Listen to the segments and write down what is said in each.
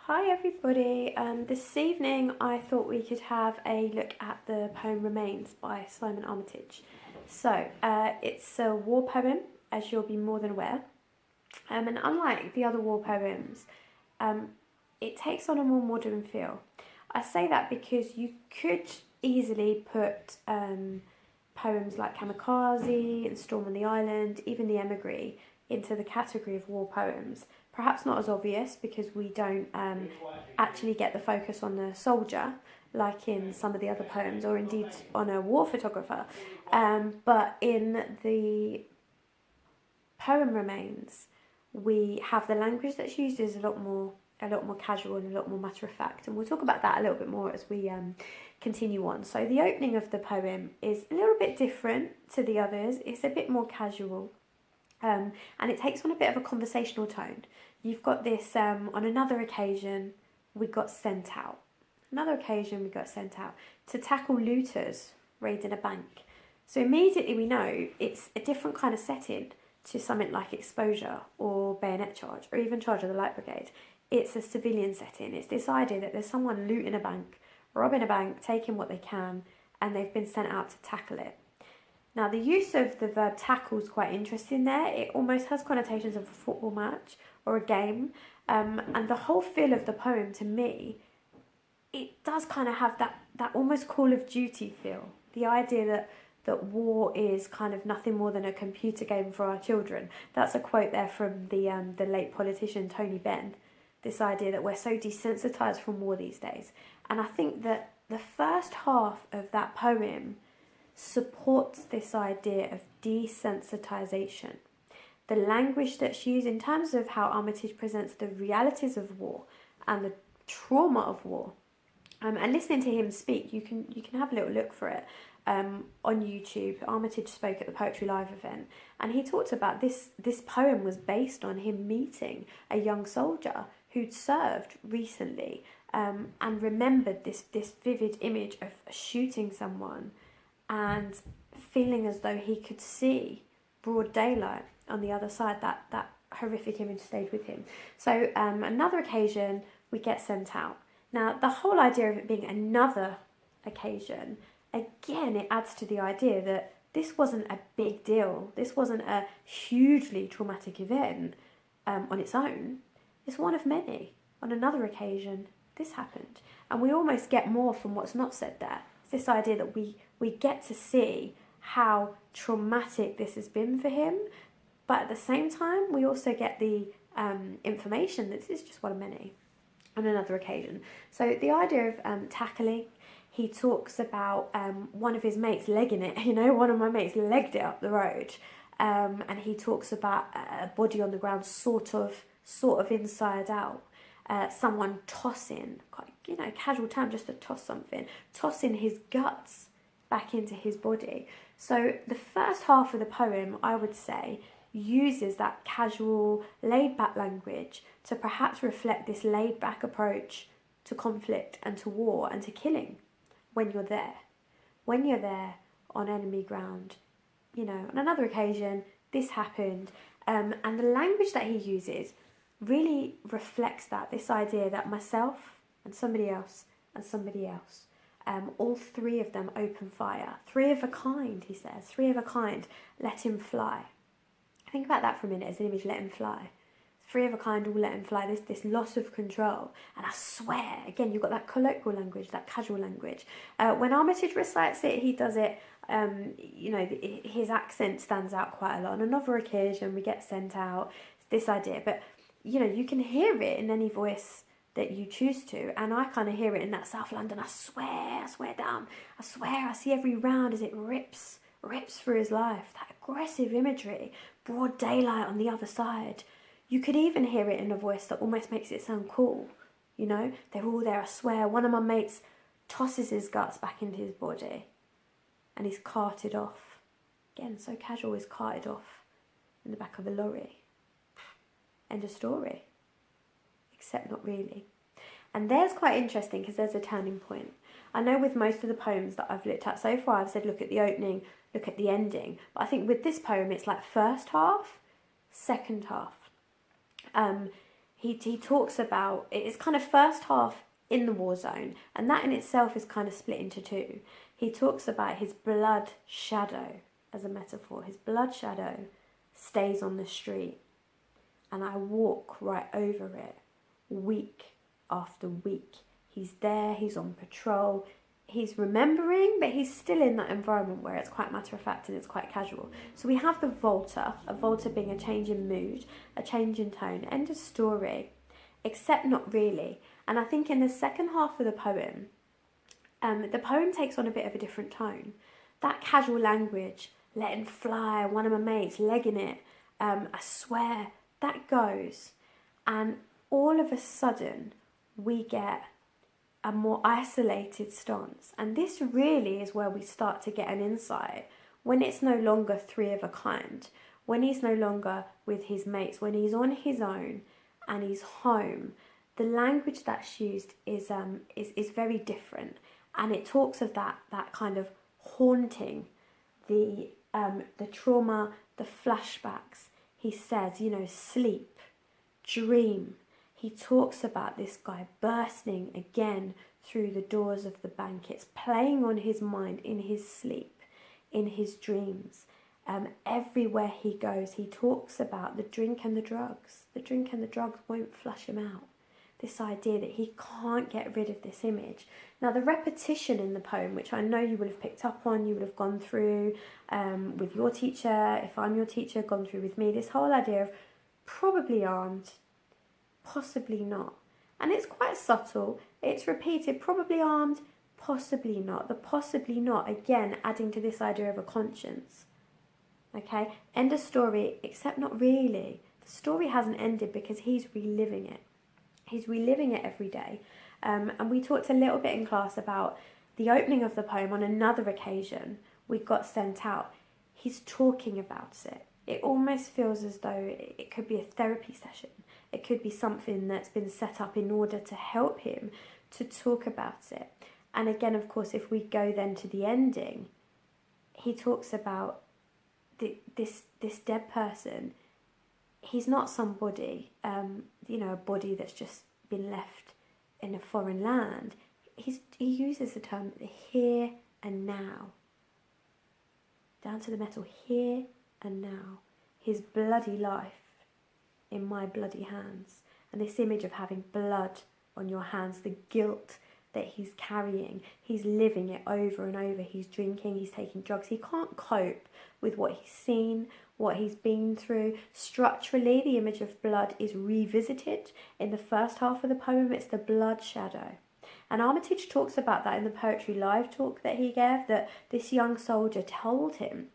Hi everybody, this evening I thought we could have a look at the poem Remains by Simon Armitage. It's a war poem, as you'll be more than aware, and unlike the other war poems, um, it takes on a more modern feel. I say that because you could easily put poems like Kamikaze and Storm on the Island, even The Emigre, into the category of war poems. Perhaps not as obvious because we don't actually get the focus on the soldier like in some of the other poems, or indeed on a war photographer. But in the poem Remains, we have the language that's used is a lot more casual and a lot more matter of fact, and we'll talk about that a little bit more as we continue on. So the opening of the poem is a little bit different to the others. It's a bit more casual, and it takes on a bit of a conversational tone. You've got this, on another occasion, we got sent out. Another occasion, we got sent out to tackle looters raiding a bank. So immediately we know it's a different kind of setting to something like Exposure or Bayonet Charge or even Charge of the Light Brigade. It's a civilian setting. It's this idea that there's someone looting a bank, robbing a bank, taking what they can, and they've been sent out to tackle it. Now, the use of the verb tackle is quite interesting there. It almost has connotations of a football match or a game. And the whole feel of the poem, to me, it does kind of have that almost Call of Duty feel. The idea that war is kind of nothing more than a computer game for our children. That's a quote there from the late politician Tony Benn. This idea that we're so desensitized from war these days. And I think that the first half of that poem supports this idea of desensitization. The language that's used in terms of how Armitage presents the realities of war and the trauma of war. And listening to him speak, you can have a little look for it on YouTube. Armitage spoke at the Poetry Live event, and he talked about this poem was based on him meeting a young soldier who'd served recently, and remembered this vivid image of shooting someone and feeling as though he could see broad daylight on the other side. That horrific image stayed with him. So another occasion, we get sent out. Now, the whole idea of it being another occasion, again, it adds to the idea that this wasn't a big deal. This wasn't a hugely traumatic event on its own. It's one of many. On another occasion, this happened. And we almost get more from what's not said there. It's this idea that we get to see how traumatic this has been for him, but at the same time, we also get the information that this is just one of many on another occasion. So the idea of tackling, he talks about one of his mates legging it. One of my mates legged it up the road, and he talks about a body on the ground, sort of inside out. Someone tossing, quite casual term, just to toss something, tossing his guts back into his body. So the first half of the poem, I would say, uses that casual, laid-back language to perhaps reflect this laid-back approach to conflict and to war and to killing when you're there. When you're there on enemy ground. On another occasion, this happened. And the language that he uses really reflects this idea that myself and somebody else and somebody else, all three of them open fire. Three of a kind, he says. Three of a kind, let him fly. Think about that for a minute as an image, let him fly. Three of a kind, all let him fly, this loss of control. And I swear, again, you've got that colloquial language, that casual language. When Armitage recites it, he does it, his accent stands out quite a lot. On another occasion, we get sent out, this idea. But, you can hear it in any voice that you choose to. And I kind of hear it in that South London, I swear down. I swear, I see every round as it rips through his life. That aggressive imagery, broad daylight on the other side. You could even hear it in a voice that almost makes it sound cool. They're all there, I swear. One of my mates tosses his guts back into his body and he's carted off. Again, so casual, he's carted off in the back of a lorry. End of story. Except not really. And there's quite interesting because there's a turning point. I know with most of the poems that I've looked at so far, I've said look at the opening, look at the ending. But I think with this poem, it's like first half, second half. he talks about, it's kind of first half in the war zone, and that in itself is kind of split into two. He talks about his blood shadow as a metaphor. His blood shadow stays on the street, and I walk right over it week after week. He's there, he's on patrol, he's remembering, but he's still in that environment where it's quite matter of fact and it's quite casual. So we have the Volta, a Volta being a change in mood, a change in tone, end of story, except not really. And I think in the second half of the poem takes on a bit of a different tone. That casual language, letting fly, one of my mates, legging it, I swear, that goes. And all of a sudden, we get a more isolated stance. And this really is where we start to get an insight when it's no longer three of a kind, when he's no longer with his mates, when he's on his own and he's home. The language that's used is very different, and it talks of that kind of haunting, the trauma, the flashbacks. He says, sleep, dream. He talks about this guy bursting again through the doors of the bank. It's playing on his mind in his sleep, in his dreams. Everywhere he goes, he talks about the drink and the drugs. The drink and the drugs won't flush him out. This idea that he can't get rid of this image. Now, the repetition in the poem, which I know you would have picked up on, you would have gone through with your teacher, if I'm your teacher, gone through with me, this whole idea of probably armed, possibly not. And it's quite subtle. It's repeated, probably armed, possibly not. The possibly not, again, adding to this idea of a conscience. Okay, end of story, except not really. The story hasn't ended because he's reliving it. He's reliving it every day. And we talked a little bit in class about the opening of the poem. On another occasion, we got sent out. He's talking about it. It almost feels as though it could be a therapy session. It could be something that's been set up in order to help him to talk about it. And again, of course, if we go then to the ending, he talks about this dead person. He's not somebody, a body that's just been left in a foreign land. He uses the term here and now. Down to the metal, here and now. His bloody life in my bloody hands. And this image of having blood on your hands, the guilt that he's carrying, he's living it over and over. He's drinking, he's taking drugs. He can't cope with what he's seen, what he's been through. Structurally, the image of blood is revisited. In the first half of the poem, it's the blood shadow. And Armitage talks about that in the Poetry Live talk that he gave, that this young soldier told him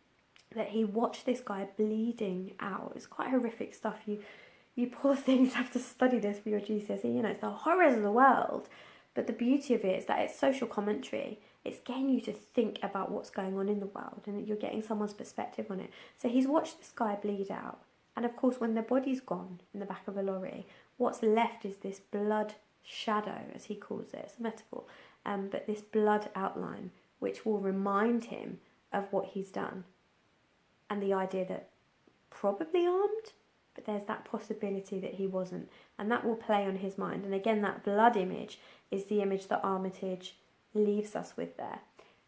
that he watched this guy bleeding out. It's quite horrific stuff. You poor things have to study this for your GCSE. It's the horrors of the world. But the beauty of it is that it's social commentary. It's getting you to think about what's going on in the world, and you're getting someone's perspective on it. So he's watched this guy bleed out. And of course, when the body's gone in the back of a lorry, what's left is this blood shadow, as he calls it. It's a metaphor. But this blood outline, which will remind him of what he's done. And the idea that probably armed, but there's that possibility that he wasn't. And that will play on his mind. And again, that blood image is the image that Armitage leaves us with there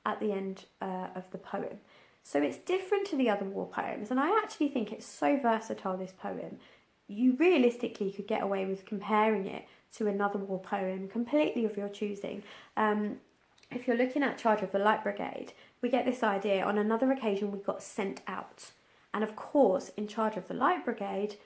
at the end of the poem. So it's different to the other war poems. And I actually think it's so versatile, this poem. You realistically could get away with comparing it to another war poem completely of your choosing. If you're looking at Charge of the Light Brigade, we get this idea. On another occasion, we got sent out. And of course, in Charge of the Light Brigade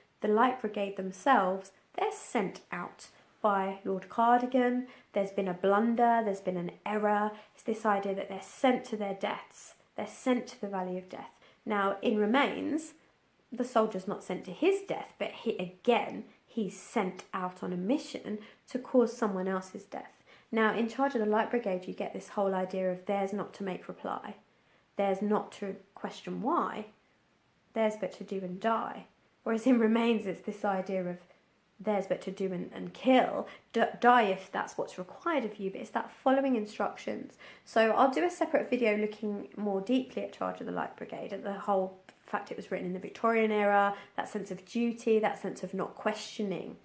themselves, they're sent out by Lord Cardigan. There's been a blunder, there's been an error. It's this idea that they're sent to their deaths. They're sent to the Valley of Death. Now, in Remains, the soldier's not sent to his death, but he's sent out on a mission to cause someone else's death. Now, in Charge of the Light Brigade, you get this whole idea of theirs not to make reply. Theirs not to question why. Theirs but to do and die. Whereas in Remains, it's this idea of theirs but to do and kill. Die if that's what's required of you, but it's that following instructions. So I'll do a separate video looking more deeply at Charge of the Light Brigade, at the whole fact it was written in the Victorian era, that sense of duty, that sense of not questioning.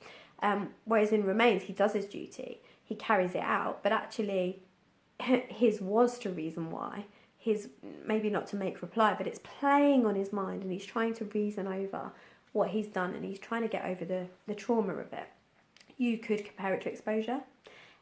Whereas in Remains, he does his duty, he carries it out, but actually his was to reason why, his maybe not to make reply, but it's playing on his mind and he's trying to reason over what he's done and he's trying to get over the trauma of it. You could compare it to Exposure.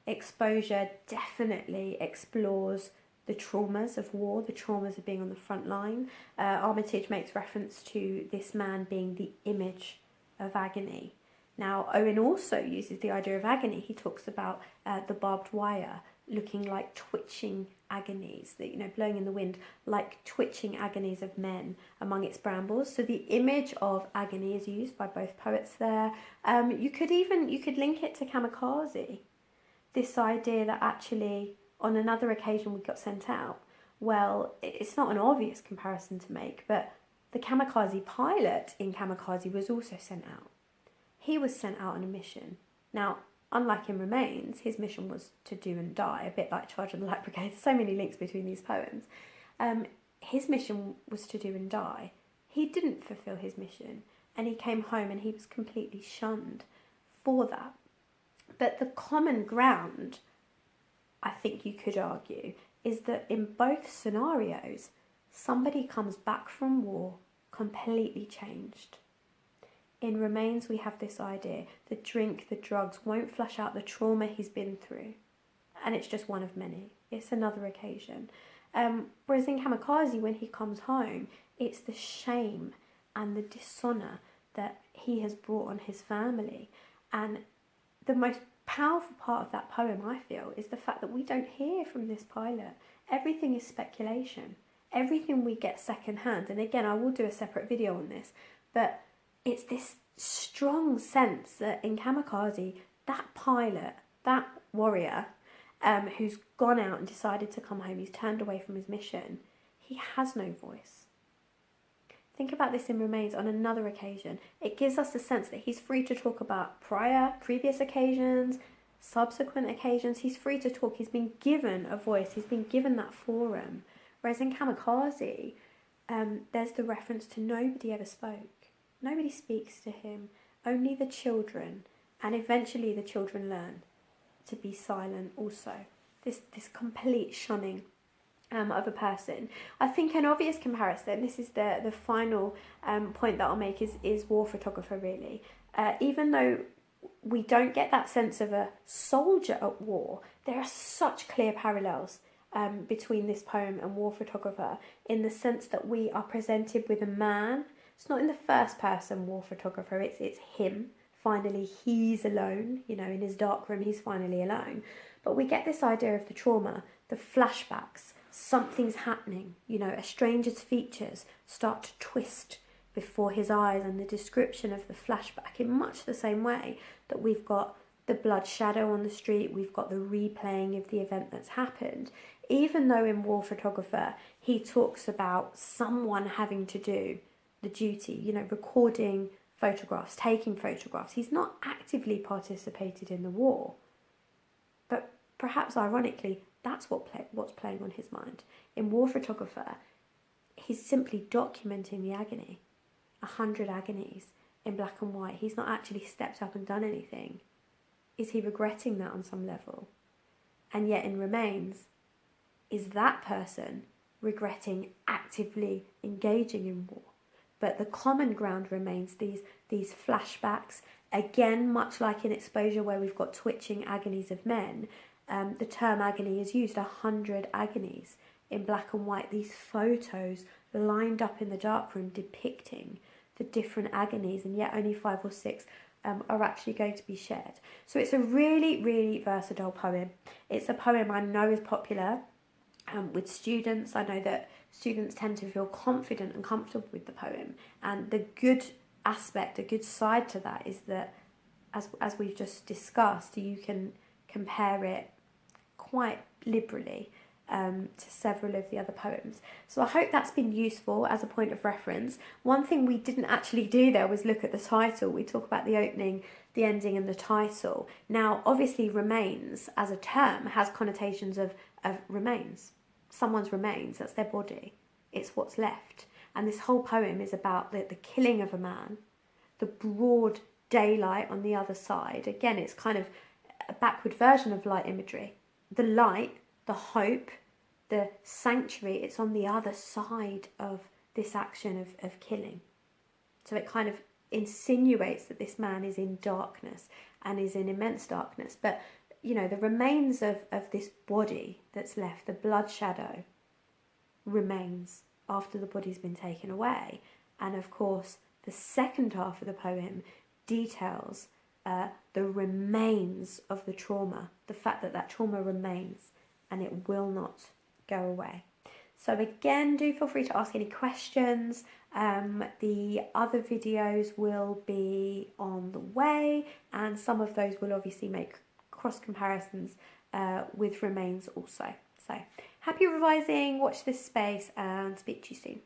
Exposure definitely explores the traumas of war, the traumas of being on the front line. Armitage makes reference to this man being the image of agony. Now, Owen also uses the idea of agony. He talks about the barbed wire looking like twitching agonies, that, you know, blowing in the wind, like twitching agonies of men among its brambles. So the image of agony is used by both poets there. You could link it to Kamikaze. This idea that actually on another occasion we got sent out. Well, it's not an obvious comparison to make, but the Kamikaze pilot in Kamikaze was also sent out. He was sent out on a mission. Now, unlike in Remains, his mission was to do and die, a bit like Charge of the Light Brigade. There's so many links between these poems. His mission was to do and die. He didn't fulfill his mission, and he came home and he was completely shunned for that. But the common ground, I think you could argue, is that in both scenarios, somebody comes back from war completely changed. In Remains, we have this idea: the drink, the drugs won't flush out the trauma he's been through. And it's just one of many. It's another occasion. Whereas in Kamikaze, when he comes home, it's the shame and the dishonour that he has brought on his family. And the most powerful part of that poem, I feel, is the fact that we don't hear from this pilot. Everything is speculation. Everything we get secondhand. And again, I will do a separate video on this, but it's this strong sense that in Kamikaze, that pilot, that warrior, who's gone out and decided to come home, he's turned away from his mission, he has no voice. Think about this in Remains on another occasion. It gives us a sense that he's free to talk about previous occasions, subsequent occasions. He's free to talk. He's been given a voice. He's been given that forum. Whereas in Kamikaze, there's the reference to nobody ever spoke. Nobody speaks to him, only the children, and eventually the children learn to be silent also. This complete shunning of a person. I think an obvious comparison, this is the final point that I'll make, is War Photographer, really. Even though we don't get that sense of a soldier at war, there are such clear parallels between this poem and War Photographer, in the sense that we are presented with a man. It's not in the first person, War Photographer, it's him. Finally, he's alone, you know, in his dark room, he's finally alone. But we get this idea of the trauma, the flashbacks, something's happening, you know, a stranger's features start to twist before his eyes, and the description of the flashback in much the same way that we've got the blood shadow on the street, we've got the replaying of the event that's happened. Even though in War Photographer, he talks about someone having to do the duty, you know, recording photographs, taking photographs. He's not actively participated in the war. But perhaps ironically, that's what's playing on his mind. In War Photographer, he's simply documenting the agony. 100 agonies in black and white. He's not actually stepped up and done anything. Is he regretting that on some level? And yet in Remains, is that person regretting actively engaging in war? But the common ground remains these flashbacks. Again, much like in Exposure, where we've got twitching agonies of men, the term agony is used, 100 agonies in black and white. These photos lined up in the darkroom depicting the different agonies, and yet only 5 or 6 are actually going to be shared. So it's a really, really versatile poem. It's a poem I know is popular with students. I know that students tend to feel confident and comfortable with the poem, and the good aspect, a good side to that, is that as we've just discussed, you can compare it quite liberally to several of the other poems. So I hope that's been useful as a point of reference. One thing we didn't actually do there was look at the title. We talk about the opening, the ending and the title. Now obviously Remains as a term has connotations of remains. Someone's remains, that's their body. It's what's left. And this whole poem is about the killing of a man, the broad daylight on the other side. Again, it's kind of a backward version of light imagery. The light, the hope, the sanctuary, it's on the other side of this action of killing. So it kind of insinuates that this man is in darkness and is in immense darkness. But, you know, the remains of this body that's left, the blood shadow, remains after the body's been taken away. And of course, the second half of the poem details the remains of the trauma, the fact that that trauma remains and it will not go away. So again, do feel free to ask any questions. The other videos will be on the way, and some of those will obviously make cross comparisons with remains also. So happy revising, watch this space, and speak to you soon.